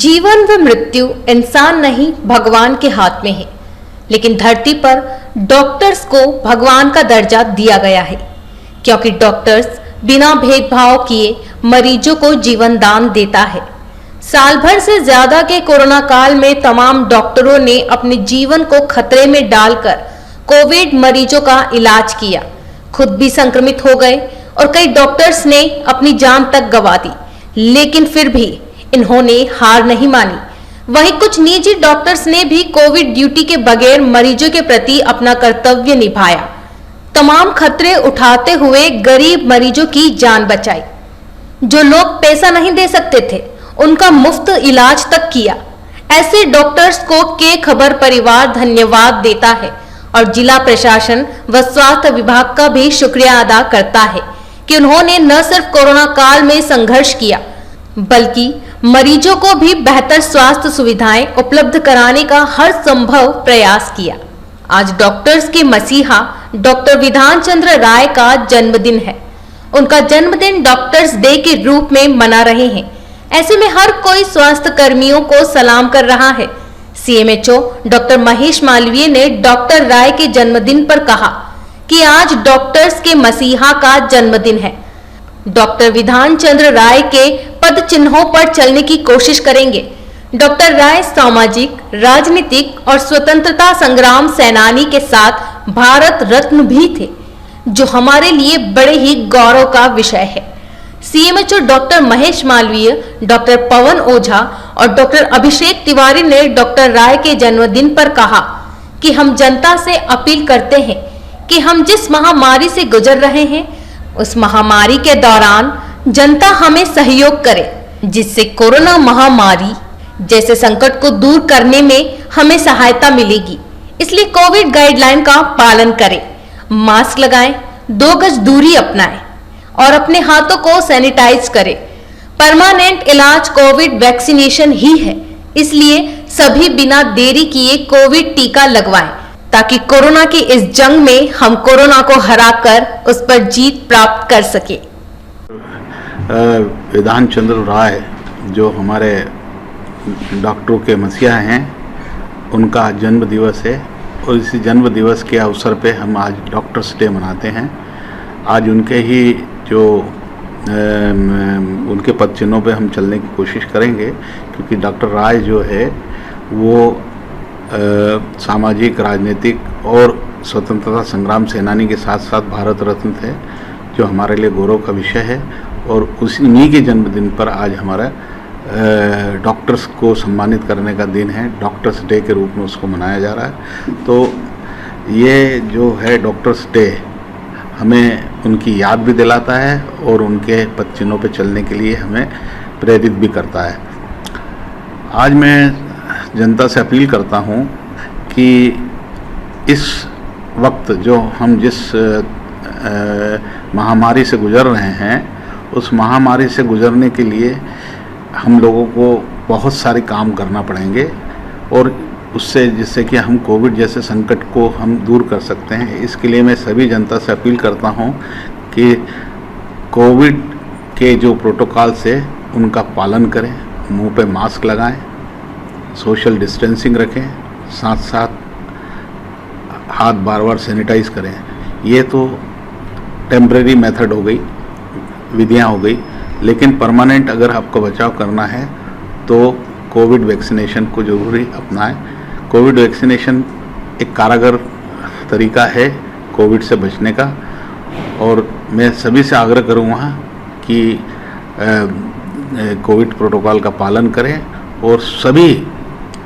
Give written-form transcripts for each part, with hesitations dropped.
जीवन व मृत्यु इंसान नहीं भगवान के हाथ में है, लेकिन धरती पर डॉक्टर्स को भगवान का दर्जा दिया गया है, क्योंकि डॉक्टर्स बिना भेदभाव किए मरीजों को जीवन दान देता है। साल भर से ज्यादा के कोरोना काल में तमाम डॉक्टरों ने अपने जीवन को खतरे में डालकर कोविड मरीजों का इलाज किया। खुद भी संक्रमित हो गए और कई डॉक्टर्स ने अपनी जान तक गंवा दी, लेकिन फिर भी इन्होंने हार नहीं मानी। वहीं कुछ निजी डॉक्टर्स ने भी कोविड ड्यूटी के बगैर मरीजों के प्रति अपना कर्तव्य निभाया। तमाम खतरे उठाते हुए गरीब मरीजों की जान बचाई। जो लोग पैसा नहीं दे सकते थे, उनका मुफ्त इलाज तक किया। ऐसे डॉक्टर्स को के खबर परिवार धन्यवाद देता है और जिला प्रशासन व स्वास्थ्य विभाग का भी शुक्रिया अदा करता है कि उन्होंने न सिर्फ कोरोना काल में संघर्ष किया, बल्कि मरीजों को भी बेहतर स्वास्थ्य सुविधाएं उपलब्ध कराने का हर संभव प्रयास किया। आज डॉक्टर्स के मसीहा डॉक्टर विधान चंद्र राय का जन्मदिन है। उनका जन्मदिन डॉक्टर्स डे के रूप में मना रहे हैं। ऐसे में हर कोई स्वास्थ्य कर्मियों को सलाम कर रहा है। सीएमएचओ डॉक्टर महेश मालवीय ने डॉक्टर राय के जन्मदिन पर कहा कि आज डॉक्टर्स के मसीहा का जन्मदिन है। डॉक्टर विधान चंद्र राय के पद चिन्हों पर चलने की कोशिश करेंगे। डॉक्टर राय सामाजिक, राजनीतिक और स्वतंत्रता संग्राम सेनानी के साथ भारत रत्न भी थे, जो हमारे लिए बड़े ही गौरव का विषय है। CMHO doctor Mahesh Malviya, doctor Pawan Ojha और डॉक्टर अभिषेक तिवारी ने डॉक्टर राय के जन्मदिन पर कहा कि हम जनता से अपील करते हैं कि हम जिस महामारी से गुजर रहे हैं, उस महामारी के दौरान जनता हमें सहयोग करे, जिससे कोरोना महामारी जैसे संकट को दूर करने में हमें सहायता मिलेगी। इसलिए कोविड गाइडलाइन का पालन करें, मास्क लगाएं, 2 गज दूरी अपनाएं और अपने हाथों को सैनिटाइज करें। परमानेंट इलाज कोविड वैक्सीनेशन ही है, इसलिए सभी बिना देरी किए कोविड टीका लगवाएं, ताकि कोरोना की इस जंग में हम कोरोना को हराकर उस पर जीत प्राप्त कर सके। विधान चंद्र राय जो हमारे डॉक्टरों के मसीहा हैं, उनका जन्म दिवस है और इसी जन्म दिवस के अवसर पे हम आज डॉक्टर्स डे मनाते हैं। आज उनके ही जो उनके पद चिन्हों पे हम चलने की कोशिश करेंगे, क्योंकि डॉक्टर राय जो है वो सामाजिक, राजनीतिक और स्वतंत्रता संग्राम सेनानी के साथ साथ भारत रत्न थे, जो हमारे लिए गौरव का विषय है। और उन्हीं के जन्मदिन पर आज हमारा डॉक्टर्स को सम्मानित करने का दिन है। डॉक्टर्स डे के रूप में उसको मनाया जा रहा है। तो ये जो है डॉक्टर्स डे हमें उनकी याद भी दिलाता है और उनके पद चिन्हों पर चलने के लिए हमें प्रेरित भी करता है। आज मैं जनता से अपील करता हूँ कि इस वक्त जो हम जिस महामारी से गुजर रहे हैं, उस महामारी से गुजरने के लिए हम लोगों को बहुत सारे काम करना पड़ेंगे और उससे जिससे कि हम कोविड जैसे संकट को हम दूर कर सकते हैं। इसके लिए मैं सभी जनता से अपील करता हूं कि कोविड के जो प्रोटोकॉल से उनका पालन करें, मुंह पे मास्क लगाएं, सोशल डिस्टेंसिंग रखें, साथ साथ हाथ बार बार सैनिटाइज करें। ये तो टेम्परेरी मेथड हो गई, विधियाँ हो गई, लेकिन परमानेंट अगर आपको बचाव करना है तो कोविड वैक्सीनेशन को जरूरी अपनाएं। कोविड वैक्सीनेशन एक कारगर तरीका है कोविड से बचने का, और मैं सभी से आग्रह करूँगा कि कोविड प्रोटोकॉल का पालन करें। और सभी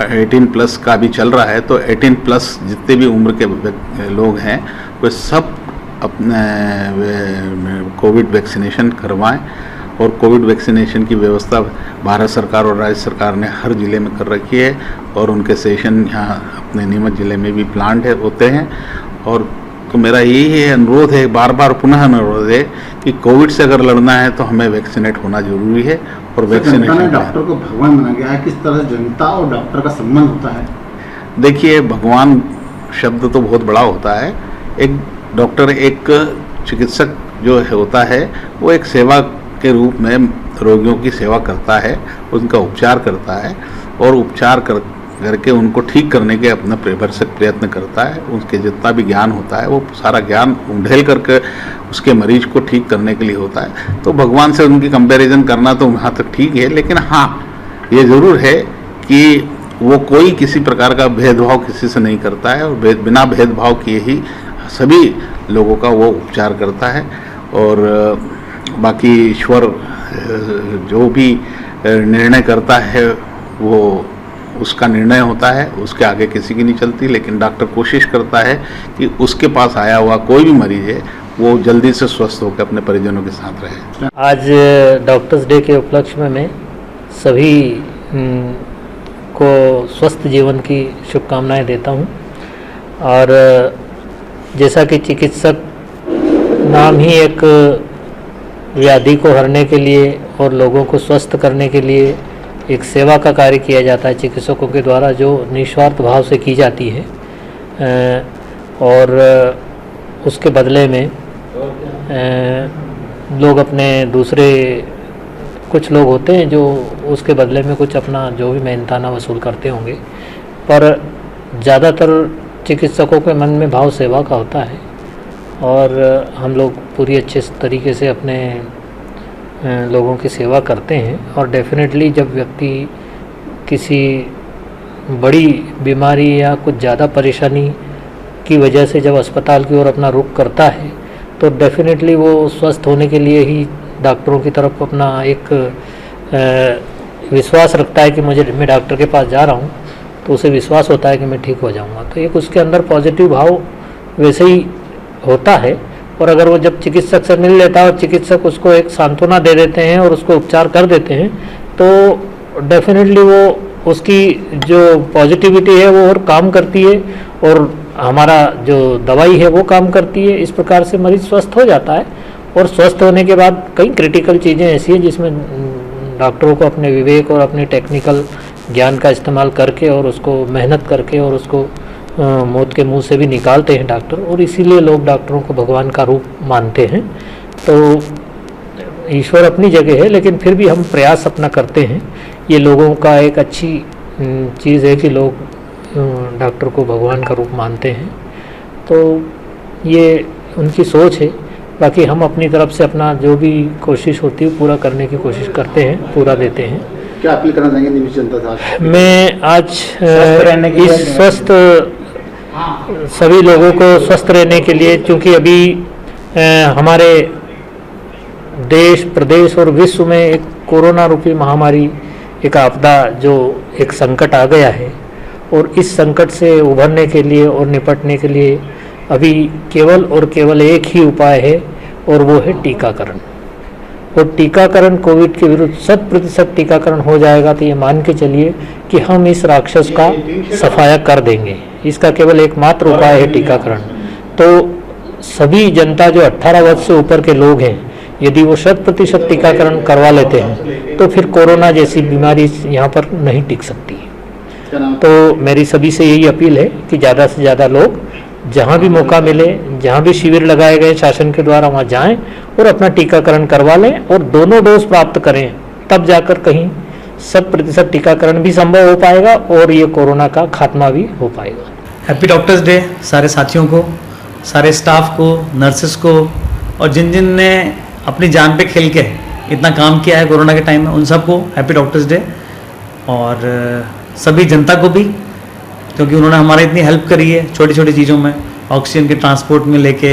18+ का भी चल रहा है, तो 18+ जितने भी उम्र के लोग हैं वे सब अपने कोविड वैक्सीनेशन करवाएं। और कोविड वैक्सीनेशन की व्यवस्था भारत सरकार और राज्य सरकार ने हर ज़िले में कर रखी है और उनके सेशन यहाँ अपने नीमच ज़िले में भी प्लांट होते हैं। और तो मेरा यही है अनुरोध है, बार बार पुनः अनुरोध है कि कोविड से अगर लड़ना है तो हमें वैक्सीनेट होना जरूरी है। और वैक्सीनेशन डॉक्टर को भगवान माना गया है, किस तरह जनता और डॉक्टर का संबंध होता है? देखिए, भगवान शब्द तो बहुत बड़ा होता है। एक डॉक्टर, एक चिकित्सक जो होता है वो एक सेवा के रूप में रोगियों की सेवा करता है, उनका उपचार करता है और उपचार करके उनको ठीक करने के अपना भरसक प्रयत्न करता है। उसके जितना भी ज्ञान होता है वो सारा ज्ञान उंडेल करके उसके मरीज को ठीक करने के लिए होता है। तो भगवान से उनकी कंपैरिजन करना तो वहाँ तक ठीक है, लेकिन हाँ ये ज़रूर है कि वो कोई किसी प्रकार का भेदभाव किसी से नहीं करता है और बिना भेदभाव किए ही सभी लोगों का वो उपचार करता है। और बाकी ईश्वर जो भी निर्णय करता है वो उसका निर्णय होता है, उसके आगे किसी की नहीं चलती। लेकिन डॉक्टर कोशिश करता है कि उसके पास आया हुआ कोई भी मरीज है वो जल्दी से स्वस्थ होकर अपने परिजनों के साथ रहे। आज डॉक्टर्स डे के उपलक्ष्य में मैं सभी को स्वस्थ जीवन की शुभकामनाएं देता हूं। और जैसा कि चिकित्सक नाम ही एक व्याधि को हरने के लिए और लोगों को स्वस्थ करने के लिए एक सेवा का कार्य किया जाता है चिकित्सकों के द्वारा, जो निस्वार्थ भाव से की जाती है। और उसके बदले में लोग अपने दूसरे कुछ लोग होते हैं जो उसके बदले में कुछ अपना जो भी मेहनताना वसूल करते होंगे, पर ज़्यादातर चिकित्सकों के मन में भाव सेवा का होता है। और हम लोग पूरी अच्छे तरीके से अपने लोगों की सेवा करते हैं। और डेफिनेटली जब व्यक्ति किसी बड़ी बीमारी या कुछ ज़्यादा परेशानी की वजह से जब अस्पताल की ओर अपना रुख करता है तो डेफिनेटली वो स्वस्थ होने के लिए ही डॉक्टरों की तरफ अपना एक विश्वास रखता है कि मैं डॉक्टर के पास जा रहा हूँ, तो उसे विश्वास होता है कि मैं ठीक हो जाऊँगा। तो एक उसके अंदर पॉजिटिव भाव वैसे ही होता है। और अगर वो जब चिकित्सक से मिल लेता है और चिकित्सक उसको एक सांत्वना दे देते हैं और उसको उपचार कर देते हैं, तो डेफिनेटली वो उसकी जो पॉजिटिविटी है वो और काम करती है और हमारा जो दवाई है वो काम करती है। इस प्रकार से मरीज स्वस्थ हो जाता है। और स्वस्थ होने के बाद कई क्रिटिकल चीज़ें ऐसी हैं जिसमें डॉक्टरों को अपने विवेक और अपने टेक्निकल ज्ञान का इस्तेमाल करके और उसको मेहनत करके और उसको मौत के मुंह से भी निकालते हैं डॉक्टर। और इसीलिए लोग डॉक्टरों को भगवान का रूप मानते हैं। तो ईश्वर अपनी जगह है, लेकिन फिर भी हम प्रयास अपना करते हैं। ये लोगों का एक अच्छी चीज़ है कि लोग डॉक्टर को भगवान का रूप मानते हैं। तो ये उनकी सोच है। बाकी हम अपनी तरफ से अपना जो भी कोशिश होती है पूरा करने की कोशिश करते हैं, पूरा देते हैं। क्या अपील करना चाहेंगे निजी जनता से? मैं आज इस स्वस्थ सभी लोगों को स्वस्थ रहने के लिए, क्योंकि अभी हमारे देश प्रदेश और विश्व में एक कोरोना रूपी महामारी, एक आपदा, जो एक संकट आ गया है, और इस संकट से उभरने के लिए और निपटने के लिए अभी केवल और केवल एक ही उपाय है, और वो है टीकाकरण। और टीकाकरण कोविड के विरुद्ध 100% टीकाकरण हो जाएगा तो ये मान के चलिए कि हम इस राक्षस का सफाया कर देंगे। इसका केवल एकमात्र उपाय है टीकाकरण। तो सभी जनता जो 18 वर्ष से ऊपर के लोग हैं, यदि वो 100% टीकाकरण करवा लेते हैं तो फिर कोरोना जैसी बीमारी यहाँ पर नहीं टिक सकती। तो मेरी सभी से यही अपील है कि ज़्यादा से ज़्यादा लोग जहाँ भी मौका मिले, जहाँ भी शिविर लगाए गए शासन के द्वारा, वहाँ जाएं और अपना टीकाकरण करवा लें और दोनों डोज प्राप्त करें। तब जाकर कहीं 100% टीकाकरण भी संभव हो पाएगा और ये कोरोना का खात्मा भी हो पाएगा। हैप्पी डॉक्टर्स डे सारे साथियों को, सारे स्टाफ को, नर्सेस को, और जिन जिन ने अपनी जान पे खेल के इतना काम किया है कोरोना के टाइम में, उन सबको हैप्पी डॉक्टर्स डे। और सभी जनता को भी, क्योंकि उन्होंने हमारी इतनी हेल्प करी है छोटी छोटी चीज़ों में, ऑक्सीजन के ट्रांसपोर्ट में लेके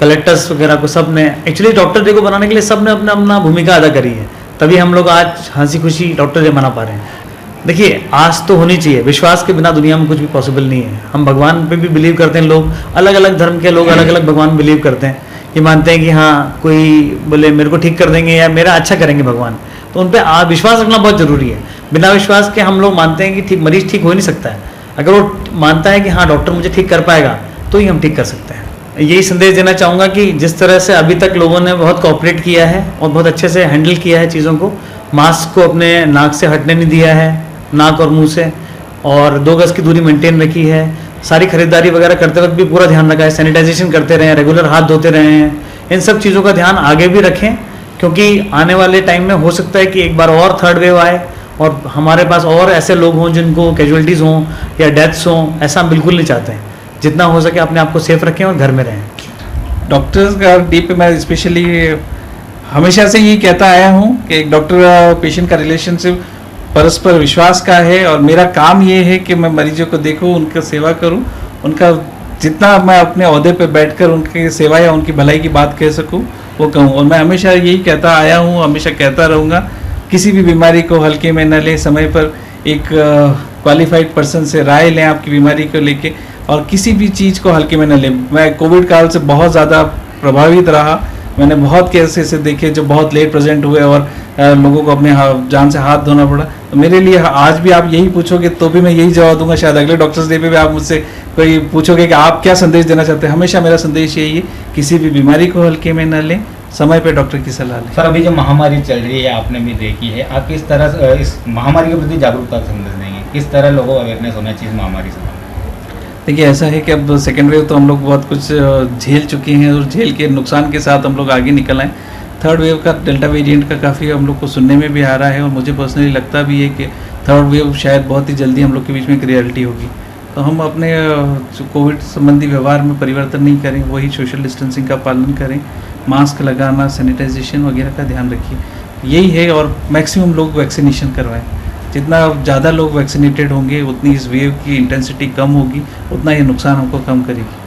कलेक्टर्स वगैरह को, सब ने एक्चुअली डॉक्टर डे को बनाने के लिए सब ने अपना अपना भूमिका अदा करी है। तभी हम लोग आज हंसी खुशी डॉक्टर डे मना पा रहे हैं। देखिए, आस तो होनी चाहिए, विश्वास के बिना दुनिया में कुछ भी पॉसिबल नहीं है। हम भगवान पे भी बिलीव करते हैं, लोग अलग अलग धर्म के लोग अलग अलग भगवान बिलीव करते हैं। ये मानते हैं कि हाँ, कोई बोले मेरे को ठीक कर देंगे या मेरा अच्छा करेंगे भगवान, तो उन पर विश्वास रखना बहुत ज़रूरी है। बिना विश्वास के हम लोग मानते हैं कि ठीक मरीज ठीक हो ही नहीं सकता है। अगर वो मानता है कि हाँ डॉक्टर मुझे ठीक कर पाएगा तो ही हम ठीक कर सकते हैं। यही संदेश देना चाहूँगा कि जिस तरह से अभी तक लोगों ने बहुत कोऑपरेट किया है और बहुत अच्छे से हैंडल किया है चीज़ों को, मास्क को अपने नाक से हटने नहीं दिया है, नाक और मुंह से, और 2 गज की दूरी मेंटेन रखी है, सारी खरीदारी वगैरह करते वक्त भी पूरा ध्यान रखा है, सैनिटाइजेशन करते रहे हैं, रेगुलर हाथ धोते रहे हैं। इन सब चीज़ों का ध्यान आगे भी रखें, क्योंकि आने वाले टाइम में हो सकता है कि एक बार और थर्ड वेव आए और हमारे पास और ऐसे लोग हों जिनको कैजुअलिटीज़ हों या डेथ्स हों। ऐसा हम बिल्कुल नहीं चाहते हैं। जितना हो सके अपने आप को सेफ रखें और घर में रहें। डॉक्टर्स का डी पे मैं स्पेशली हमेशा से यही कहता आया हूँ कि एक डॉक्टर पेशेंट का रिलेशनशिप परस्पर विश्वास का है और मेरा काम ये है कि मैं मरीजों को देखूँ, उनका सेवा करूँ, उनका जितना मैं अपने ओहदे पे बैठकर उनकी सेवा या उनकी भलाई की बात कह सकूँ वो कहूँ। और मैं हमेशा यही कहता आया हूँ, हमेशा कहता रहूँगा, किसी भी बीमारी को हल्के में न लें, समय पर एक क्वालिफाइड पर्सन से राय लें आपकी बीमारी को लेके और किसी भी चीज़ को हल्के में न लें। मैं कोविड काल से बहुत ज़्यादा प्रभावित रहा। मैंने बहुत केस ऐसे देखे जो बहुत लेट प्रेजेंट हुए और लोगों को अपने जान से हाथ धोना पड़ा। तो मेरे लिए आज भी आप यही पूछोगे तो भी मैं यही जवाब दूंगा। शायद अगले डॉक्टर्स डे पे भी आप मुझसे कोई पूछोगे कि आप क्या संदेश देना चाहते हैं, हमेशा मेरा संदेश यही है, किसी भी बीमारी को हल्के में न लें, समय पे डॉक्टर की सलाह लें। सर, अभी जो महामारी चल रही है आपने भी देखी है, आप किस तरह इस महामारी के प्रति जागरूकता संदेश देंगे? किस तरह लोगों को अवेयरनेस होना चाहिए इस महामारी से? देखिए, ऐसा है कि अब सेकेंड वेव तो हम लोग बहुत कुछ झेल चुके हैं और झेल के नुकसान के साथ हम लोग आगे निकल आए। थर्ड वेव का डेल्टा वेरिएंट का काफ़ी हम लोग को सुनने में भी आ रहा है और मुझे पर्सनली लगता भी है कि थर्ड वेव शायद बहुत ही जल्दी हम लोग के बीच में एक रियलिटी होगी। तो हम अपने कोविड संबंधी व्यवहार में परिवर्तन नहीं करें, वही सोशल डिस्टेंसिंग का पालन करें, मास्क लगाना, सैनिटाइजेशन वगैरह का ध्यान रखिए, यही है। और मैक्सिमम लोग वैक्सीनेशन करवाएं। जितना ज़्यादा लोग वैक्सीनेटेड होंगे उतनी इस वेव की इंटेंसिटी कम होगी, उतना ये नुकसान हमको कम करेगी।